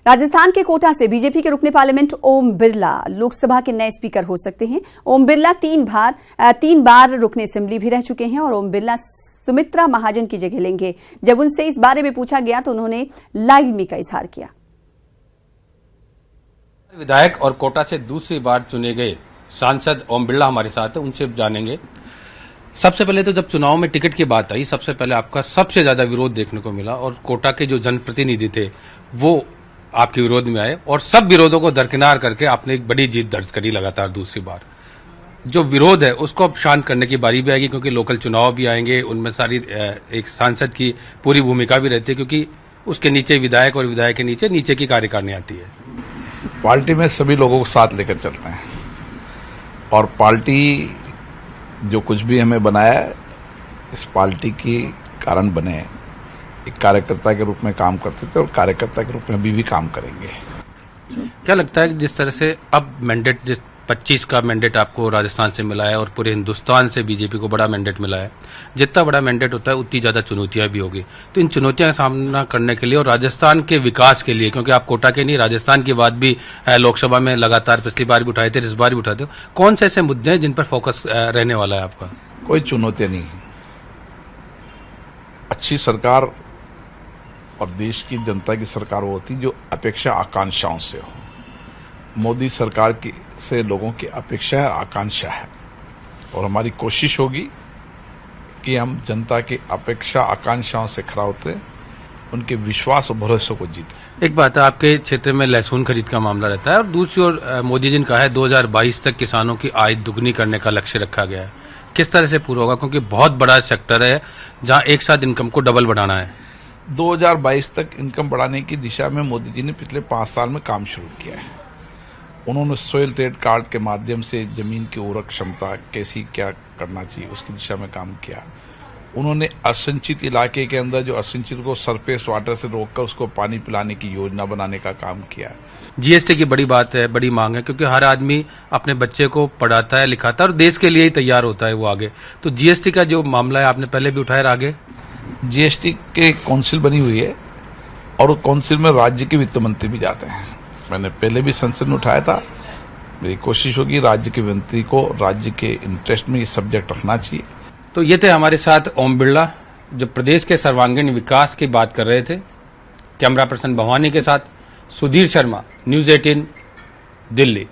राजस्थान के कोटा से बीजेपी के रुकने पार्लियामेंट ओम बिरला लोकसभा के नए स्पीकर हो सकते हैं। ओम बिरला तीन बार रुकने असेंबली भी रह चुके हैं और ओम बिरला सुमित्रा महाजन की जगह लेंगे। जब उनसे इस बारे में पूछा गया तो उन्होंने लाइलमी का इजहार किया। विधायक और कोटा से दूसरी बार चुने गए सांसद ओम बिरला हमारे साथ है, उनसे जानेंगे। सबसे पहले तो जब चुनाव में टिकट की बात आई, सबसे पहले आपका सबसे ज्यादा विरोध देखने को मिला और कोटा के जो जनप्रतिनिधि थे वो आपके विरोध में आए और सब विरोधों को दरकिनार करके आपने एक बड़ी जीत दर्ज करी लगातार दूसरी बार। जो विरोध है उसको अब शांत करने की बारी भी आएगी, क्योंकि लोकल चुनाव भी आएंगे, उनमें सारी एक सांसद की पूरी भूमिका भी रहती है, क्योंकि उसके नीचे विधायक और विधायक के नीचे की कार्यकारिणी आती है। पार्टी में सभी लोगों को साथ लेकर चलते हैं और पार्टी जो कुछ भी हमें बनाया है इस पार्टी के कारण बने हैं। एक कार्यकर्ता के रूप में काम करते थे और कार्यकर्ता के रूप में अभी भी काम करेंगे। क्या लगता है कि जिस तरह से अब मैंडेट, जिस 25 का मैंडेट आपको राजस्थान से मिला है और पूरे हिंदुस्तान से बीजेपी को बड़ा मैंडेट मिला है, जितना बड़ा मैंडेट होता है उतनी ज्यादा चुनौतियां भी होगी, तो इन चुनौतियों का सामना करने के लिए और राजस्थान के विकास के लिए, क्योंकि आप कोटा के नहीं राजस्थान की बात भी लोकसभा में लगातार पिछली बार भी उठाए थे, इस बार भी उठाते हो, कौन से ऐसे मुद्दे हैं जिन पर फोकस रहने वाला है आपका? कोई चुनौतियां नहीं है। अच्छी सरकार और देश की जनता की सरकार वो होती जो अपेक्षा आकांक्षाओं से हो। मोदी सरकार की से लोगों की अपेक्षा है, आकांक्षा है और हमारी कोशिश होगी कि हम जनता की अपेक्षा आकांक्षाओं से खरा उतरे, उनके विश्वास और भरोसे को जीते। एक बात है, आपके क्षेत्र में लहसुन खरीद का मामला रहता है और दूसरी ओर मोदी जी ने कहा है 2022 तक किसानों की आय दुगनी करने का लक्ष्य रखा गया है। किस तरह से पूरा होगा, क्योंकि बहुत बड़ा सेक्टर है जहां एक साथ इनकम को डबल बढ़ाना है। 2022 तक इनकम बढ़ाने की दिशा में मोदी जी ने पिछले 5 साल में काम शुरू किया है। उन्होंने सोयल ट्रेड कार्ड के माध्यम से जमीन की उर्वरक क्षमता कैसी क्या करना चाहिए उसकी दिशा में काम किया। उन्होंने असिंचित इलाके के अंदर जो असिंचित को सरफेस वाटर से रोककर उसको पानी पिलाने की योजना बनाने का काम किया। जीएसटी की बड़ी बात है, बड़ी मांग है, क्योंकि हर आदमी अपने बच्चे को पढ़ाता है, लिखाता है और देश के लिए ही तैयार होता है वो आगे। तो जीएसटी का जो मामला है आपने पहले भी उठाया आगे। जीएसटी के काउंसिल बनी हुई है और उस काउंसिल में राज्य के वित्त मंत्री भी जाते हैं। मैंने पहले भी संसद में उठाया था। मेरी कोशिश होगी राज्य के मंत्री को राज्य के इंटरेस्ट में ये सब्जेक्ट रखना चाहिए। तो ये थे हमारे साथ ओम बिरला, जो प्रदेश के सर्वांगीण विकास की बात कर रहे थे। कैमरा पर्सन भवानी के साथ सुधीर शर्मा, न्यूज़ 18 दिल्ली।